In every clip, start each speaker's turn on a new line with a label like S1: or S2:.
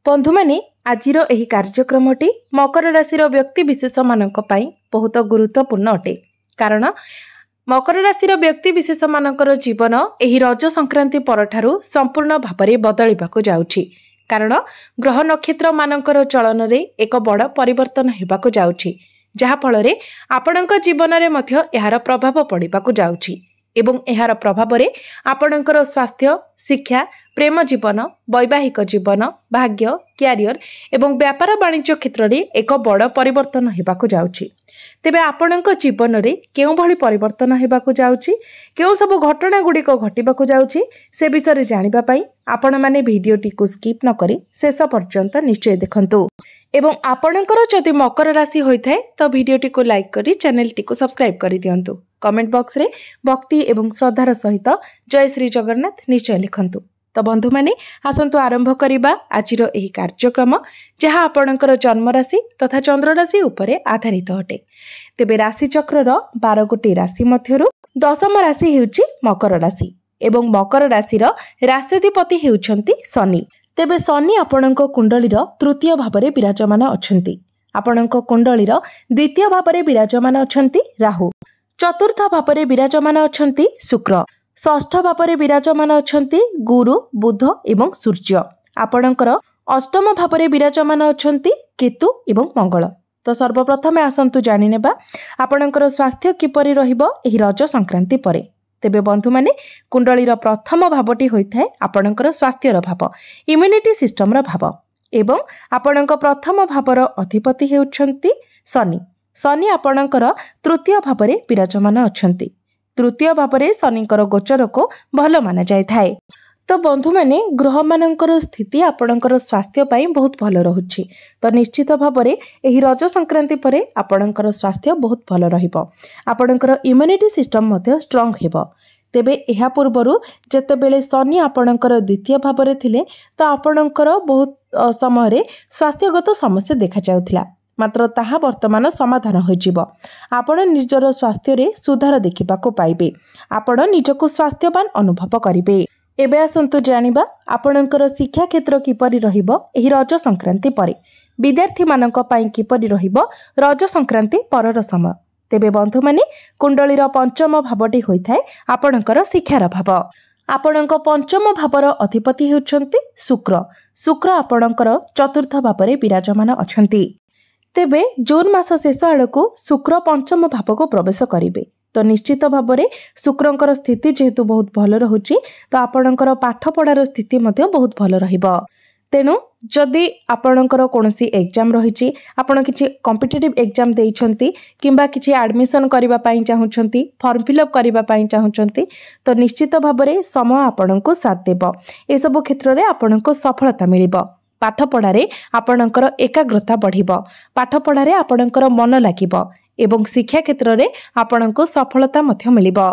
S1: बंधु माने आजिर एही कार्यक्रमटी मकर राशि व्यक्ति विशेष मानक पई बहुत गुरुत्वपूर्ण अटे। कारण मकर राशि व्यक्ति विशेष मानकर जीवन एही रज संक्रांति परठारु संपूर्ण भाବରେ बदलिबाकु जाउछि। कारण ग्रह नक्षत्र मानकर चलन रे एक बड़ परिवर्तन हेबाकु जाउछि, जहा फଳରେ आपणक जीवन रे मध्य एहार प्रभाव पड़िबाकु जाउछि एवं एहार प्रभाव रे आपणकर स्वास्थ्य, शिक्षा, प्रेम जीवन, वैवाहिक जीवन, भाग्य, क्यारियर एवं व्यापार वाणिज्य क्षेत्र में एक बड़ परिवर्तन हेबाकु जाउछि। तेबे आपणक जीवन रे केउ भली परिवर्तन हेबाकु जाउछि, केउ सब घटना गुडी को घटिबाकु जाउछि, से विषय रे जानिबा पई आपण माने भिडियोटी को स्किप न करी शेष पर्यंत निश्चय देखंतु। एवं आपणकर जदि मकर राशि होइथाय तो भिडियोटी को लाइक करी चैनल टी को सब्सक्राइब करी दियंतु। कमेंट बॉक्स रे भक्ति एवं श्रद्धार सहित जय श्री जगन्नाथ निश्चय लिखंतु। तो बंधु माने आसंतु आरंभ करिबा आजिर एही कार्यक्रम, जहा आपणकर जन्म राशि तथा चंद्र राशि उपरे आधारित अटे। तेबे राशि चक्रर 12 गोटी राशि मध्यरु दशम राशि हेउची मकर राशि एवं मकर राशिर राशिधिपति हेउछंती शनि। तेबे शनि आपणक कुंडलीर तृतीय भावरे विराजमान अछंती। आपणक कुंडलीर द्वितीय भावरे विराजमान अछंती राहु। चतुर्थ भावरे विराजमान अछंती शुक्र। षष्ठ भावरे विराजमान अछंती गुरु, बुध एवं सूर्य। आपणकर अष्टम भावरे विराजमान अछंती केतु एवं मंगल। तो सर्वप्रथम आसंतु जानि नेबा आपणकर स्वास्थ्य किपरि रहिबो एही रज संक्रांति परे। तेबे बंधु माने कुंडलीर प्रथम भावटी होइथाय आपणकर स्वास्थ्यर भाव, इम्युनिटी सिस्टम भाव एवं आपणक प्रथम भावर अधिपति हेउछंती शनि। शनि आपणकर तृतीय भावरे विराजमान अछंती। तृतीय भावरे शनिकर गोचर को भल माना जाय थाए। तो बंधु माने ग्रह मानकर स्थिति आपणकर स्वास्थ्य पाई बहुत भल रहुछि। तो निश्चित भावरे एही रज संक्रांति परे आपणकर स्वास्थ्य बहुत भल रहिबो। आपणकर इम्युनिटी सिस्टम मध्ये स्ट्रांग हेबो। तेबे एहा पूर्वरु जेतेबेले शनि आपणकर द्वितीय भावरे थिले तो आपणकर बहुत समय रे स्वास्थ्यगत समस्या देखा जाउथिला, मात्र ताहा वर्तमान समाधान होइजिबो। आपण निजर स्वास्थ्य रे सुधार देखिबाको पाइबे। आपण निजको स्वास्थ्यवान अनुभव करिबे। एबे आसंतु जानिबा आपणकर शिक्षा क्षेत्र किपरि रहिबो एही रज संक्रांति परे। विद्यार्थी मानक पई किपरि रहिबो रज संक्रांति परर समय। तेबे बंधु माने कुंडलीर पंचम भावटी होइथाय आपणकर शिक्षार भाव। आपणक पंचम भावर अधिपति हेउछंती शुक्र। शुक्र आपणकर चतुर्थ भावरे विराजमान अछंती। तेबे जून मास शेष आड़कू शुक्र पंचम भाव को प्रवेश करिवे। तो निश्चित भावरे शुक्रंकर स्थिति जेहेतु बहुत भल रहुछि, तो आपणकर पाठ पढ़ार स्थिति मध्ये बहुत भल रहिबो। तेणु जदि आपणकर कोनोसी एग्जाम रहिछि, आपण किछि कॉम्पिटिटिव एग्जाम देइछंती किंबा किछि एडमिशन करिबा पई चाहुछंती, फॉर्म फिलअप करिबा पई चाहुछंती, तो निश्चित भावरे समय आपणको साथ देबो। ए सब क्षेत्र रे आपणको सफलता मिलिबो। पाठ पढ़ारे आपणकर एकाग्रता बढ़िबो। पाठ पढ़ारे आपणकर मन लागिबो एवं शिक्षा क्षेत्र रे आपणको सफलता मध्य मिलिबो।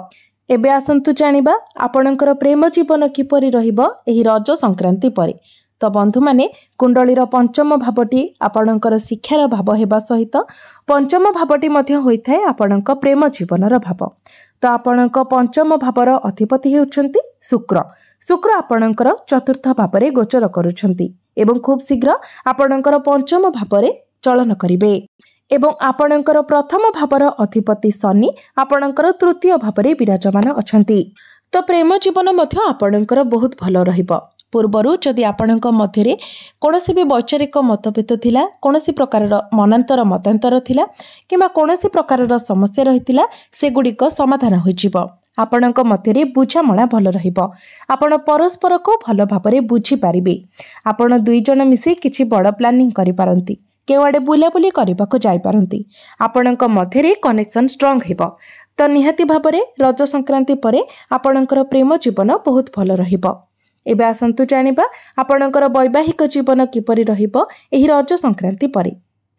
S1: एबे आसंतु जानिबा आपणकर प्रेम जीवन किपरि रहिबो एही रज संक्रांति परे। तो बंधु माने कुंडलीर पंचम भावटी आपणकर शिक्षार भाव हेबा सहित पंचम भावटी मध्य होइथाय आपणक प्रेम जीवनर भाव। तो आपणक पंचम भावर अधिपति हेउछंती शुक्र। शुक्र आपणकर चतुर्थ भावरे गोचर करूछंती एवं खूब शीघ्र आपणकर पंचम भावरे चलन करिवे। एवं आपणकर प्रथम भावर अधिपति शनि आपणकर तृतीय भावरे विराजमान अछंती। तो प्रेम जीवन मध्य आपणकर बहुत भल रहिबो। पूर्वरु जदि आपणक मध्यरे कोनोसी भी वैचारिक मतभेद थिला, कोनोसी प्रकारर मनांतर मतांतर थिला किंबा कोनोसी प्रकारर समस्या रहितिला, सेगुडिक समाधान होइजिबो। आपणक मध्यरे बुझामणा भल रहिबो। आपण परस्पर को भल भाबरे बुझी पारिबे। आपण दुई जण मिसी किछि बड़ प्लानिंग करि पारंती, केवाडे बुलाबुली करबाको जाय पारंती। आपणक मध्यरे कनेक्शन स्ट्रांग हेबो। तो निहाती भाबरे रज संक्रांति परे आपणकर प्रेम जीवन बहुत भल रहिबो। एबे आसंतु जानिबा आपणकर वैवाहिक जीवन किपरि रहिबो एही रज संक्रांति परे।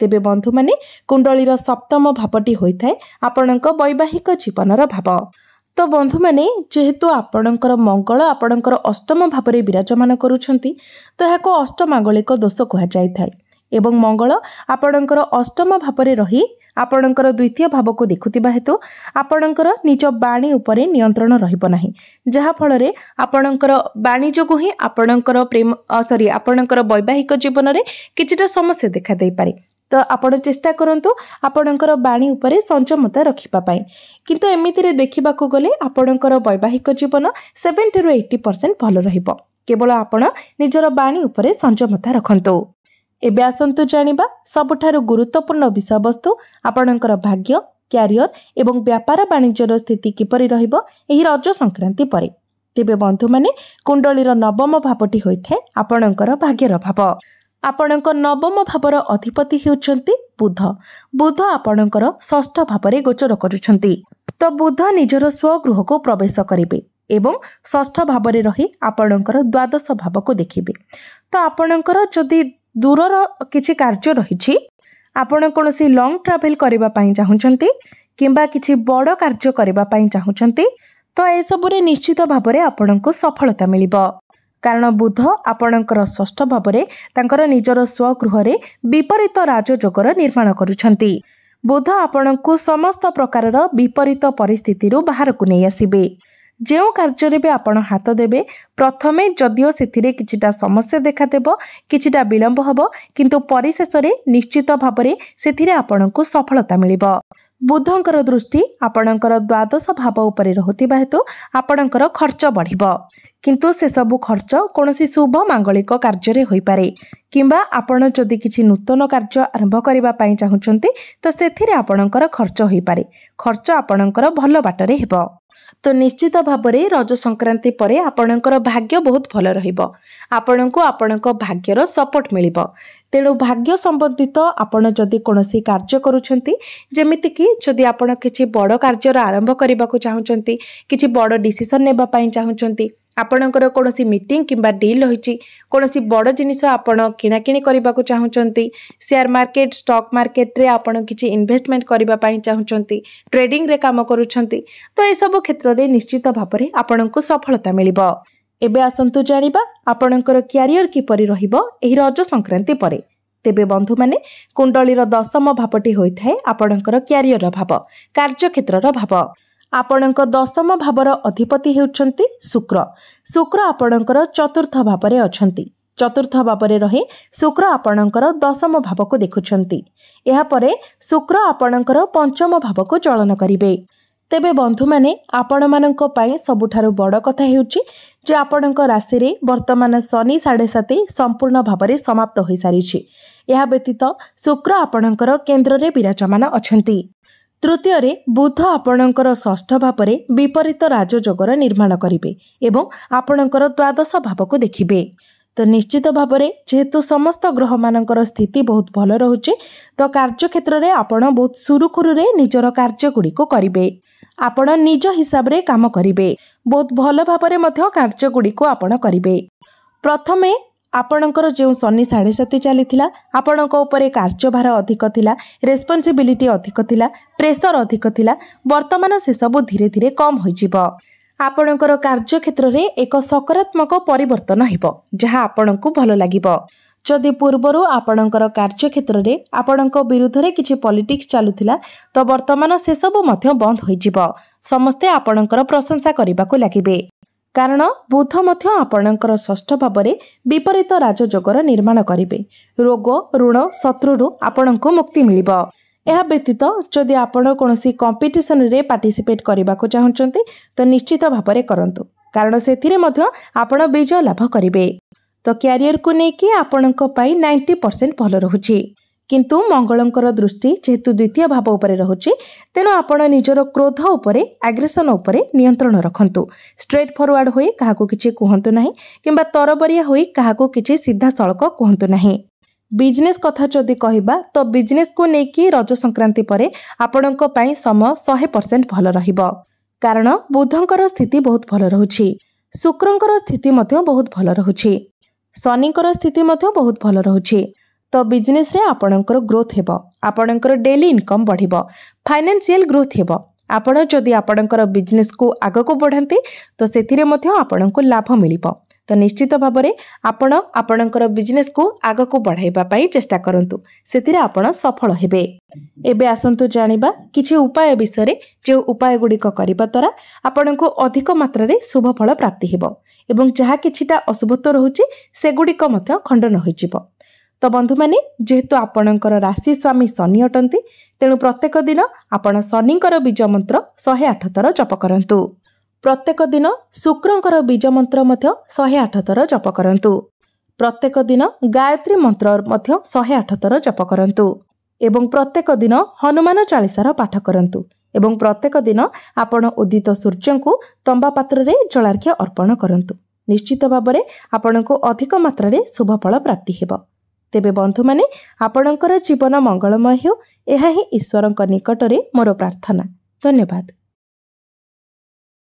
S1: तेबे बंधु माने कुंडलीर सप्तम भावटी होइथाय आपणक वैवाहिक जीवनर भाव। तो बंधु माने जेहेतु आपणकर मंगल आपणकर अष्टम भावरे विराजमान करूछंती, तो याको अष्टमांगलिक दोष कहा जाय थाय। एवं मंगल आपणकर अष्टम भाव रही आपणकर द्वितीय भाव को देखुथिबा हेतु आपणकर निज बाणी उपरे नियंत्रण रहिबो नाही, जहा फଳରେ आपणकर बाणी जोगु ही आपणकर प्रेम आपणकर वैवाहिक जीवन रे किछिटा समस्या देखा देई पारे। तो आपण चेष्टा करंतु आपणकर बाणी उपरे संयमता रखिबा पाई। किंतु एमिति रे देखिबाकू गले आपणकर वैवाहिक जीवन 70 ରୁ 80% भल रहिबो, केवल आपण निजर बाणी उपरे संयमता रखंतु। एबे आसंतु जानिबा सबुठारु गुरुत्वपूर्ण विषय वस्तु आपणकर भाग्य, क्यारियर एवं व्यापार वाणिज्यर स्थिति किपरि रहिबो एही रज संक्रांति परे। तेबे बंधु माने कुंडलीर नवम भावटी होइथे आपणकर भाग्यर भाव। आपणकर नवम भावर अधिपति हेउछंती बुध। बुध आपणकर षष्ठ भावरे गोचर करुछंती। तो बुध निजर स्वगृह को प्रवेश करिवे एवं षष्ठ भावरे रही आपणकर द्वादश भाव को देखिबे। तो आपणकर जदि दूरर किछि कार्य रहिछि, आपण कोनोसी लॉन्ग ट्रैवल करिबा पई चाहुछंती किंबा किछि बड़ कार्य करिबा पई चाहुछंती, तो ए सबुरे निश्चित भावरे आपणको सफलता मिलिबो। कारण बुध आपणकर षष्ठ भावरे तांकर निजर स्वगृह रे विपरीत राजयोगर निर्माण करुछंती। बुध आपणको समस्त प्रकारर विपरीत परिस्थिति रु बाहर को नै आसीबे। जो कार्य भी आपण हाथ देबे प्रथमे जदिओ सेथिरे किछिटा समस्या देखा देबो, किछिटा विलंब हबो, किंतु परिशेष रे निश्चित भावरे सेथिरे आपणको सफलता मिलिबो। बुधंकर दृष्टि आपणकर द्वादश भाव उपरे रहुतिबा हेतु आपणकर खर्च बढ़िबो, किंतु से सबु खर्च कोनोसी शुभ मांगलिक कार्य रे होई पारे किंबा आपण जदि किछि नूतन कार्य आरंभ करिबा पई चाहुचंती तो सेथिरे आपणकर खर्च होई पारे। खर्च आपणकर भलो बाटरे हेबो। तो निश्चित भावरे रज संक्रांति परे आपणकर भाग्य बहुत भल रहिबो। आपणको आपणको भाग्यर सपोर्ट मिलिबो। तेणु भाग्य संबंधित आपण जदि कोनोसी कार्य करूछंती, जेमिति कि जदि आपण किछि बड़ कार्यर आरंभ करिबाकू चाहुचंती, किछि बड़ डिसिजन नेबा पई चाहुचंती, आपणकर कोनोसी मीटिंग किंबा डील होईची, कोनोसी बड़ जिनिस आपण किणाकिणी करिबाकू चाहुचंती, शेयर मार्केट स्टॉक मार्केट रे आपण किछि इन्वेस्टमेंट करिबा पई चाहुचंती, ट्रेडिंग रे काम करूछंती, तो ए सब क्षेत्र रे निश्चित भाबरे आपणको सफलता मिलिबो। एबे आसंतु जानिबा आपणकर क्यारियर किपरि रहिबो एही रज संक्रांति परे। तेबे बंधु माने कुंडलीर दशम भावटी होइथाय आपणकर क्यारियर भाव, कार्य क्षेत्रर भाव। आपणक दशम भावर अधिपति हेउछंती शुक्र। शुक्र आपणकर चतुर्थ भावरे अछंती। चतुर्थ भावरे रही शुक्र आपणकर दशम भाव को देखुछंती। एहा परे शुक्र आपणकर पंचम भाव को चलन करिवे। तेबे बंधु माने आपण मानक पई सबुठारु बड़ कथा हेउची जे आपणक राशि रे वर्तमान शनि 7.5 संपूर्ण भावरे समाप्त होई सारिछि। एहा व्यतीत शुक्र आपणकर केंद्र रे विराजमान अछंती। तृतीय रे बुध आपणकर षष्ठ भावरे विपरीत राजयोगर निर्माण करिवे एवं आपणकर द्वादश भाव को देखिबे। तो निश्चित भावरे जेहेतु समस्त ग्रह मानकर स्थिति बहुत भल रहुचे, तो कार्य क्षेत्र रे आपण बहुत सुरुखुरु रे निजर कार्य गुडी को करिवे। आपण निज हिसाब रे काम करिवे। बहुत भल भावरे मध्य कार्य गुडी को आपण करिवे। प्रथमे आपणकर जो शनि 7.5 चलीथिला, आपणक उपरे कार्यभार अधिक थिला, रेस्पॉन्सिबिलिटी अधिक थिला, प्रेशर अधिक थिला। वर्तमान से सब धीरे धीरे कम होई जिवो। आपणकर कार्य क्षेत्र रे एक सकारात्मक परिवर्तन हेबो, जहा आपणको भल लागिबो। जदि पूर्वरु आपणकर कार्य क्षेत्र रे आपणक विरुद्ध रे किछि पॉलिटिक्स चालुथिला, तो वर्तमान से सब मध्य बंद होई जिवो। समस्ते आपणकर प्रशंसा करिबाकू लागिबे। कारण बुध मध्य आपणकर षष्ठ भावरे विपरीत राजयोगर निर्माण करिवे। रोग ऋण शत्रुरु आपणको मुक्ति मिलिबो। एहा व्यतीत जदि आपण कोनोसी कंपटीशन रे पार्टिसिपेट करिबाकू चाहुचंती, तो निश्चित भावरे करंतु, कारण सेथिरे मध्य आपण विजय लाभ करिवे। तो क्यारियर को नेकी आपणको पई 90% भल रहुची। किंतु मंगलंकर दृष्टि जेहेतु द्वितीय भाव उपरे रहुची, तेणु आपण निजर क्रोध उपरे एग्रेशन उपरे नियंत्रण रखंतु। स्ट्रेट फॉरवर्ड होई काहाकू किछि कुहंतु नाही किंबा तरबरिया होई काहाकू किछि सीधा सळक कुहंतु नाही। बिजनेस कथा जदि कहिबा, तो बिजनेस को नेकी रज संक्रांति परे आपणको पई समय 100% भल रहिबो। कारण बुधंकर स्थिति बहुत भल रहुची, शुक्रंकर स्थिति मध्य बहुत भल रहुची, शनिकर स्थिति मध्य बहुत भल रहुची। तो बिजनेस रे आपणकर ग्रोथ हेबो, आपणकर डेली इनकम बढ़िबो, फाइनेंशियल ग्रोथ हेबो। आपण जदि आपणकर बिजनेस को आगको बढ़ांती, तो सेथिरे मध्य आपणको लाभ मिलिबो। तो निश्चित भाव में आपण आपणकर बिजनेस को आग को बढ़ाइबा पई चेष्टा करंतु सेतिरे आपण सफल हेबे। एबे आसंतु जानिबा किछि उपाय विषय जे उपाय गुड़िक करबा द्वारा आपनको अधिक मात्रा रे शुभ फल प्राप्ति हेबो एवं जहा किछिटा अशुभत्व रहउछि सेगुड़िक मध्य खंडन होइजिबो। तो बंधु माने जेहेतु आपणकर राशि स्वामी शनि अटंती तेणु प्रत्येक दिन आपण शनिकर बीज मंत्र 108 थर जप करंतु। प्रत्येक दिन शुक्रंकर बीज मंत्र मध्य 108 थर जप करंतु। प्रत्येक दिन गायत्री मंत्र मध्य 108 थर जप करंतु एवं प्रत्येक दिन हनुमान चालीसार पाठ करंतु एवं प्रत्येक दिन आपण उदित सूर्य को तंबा पात्र रे जलार्घ्य अर्पण करंतु। निश्चित भाव में आपनको अधिक मात्रा रे शुभ फल प्राप्ति हेबो। तेबे बंधु माने आपणकर जीवन मंगलमय हो, यह ही ईश्वरंक निकटरे मोर प्रार्थना। धन्यवाद।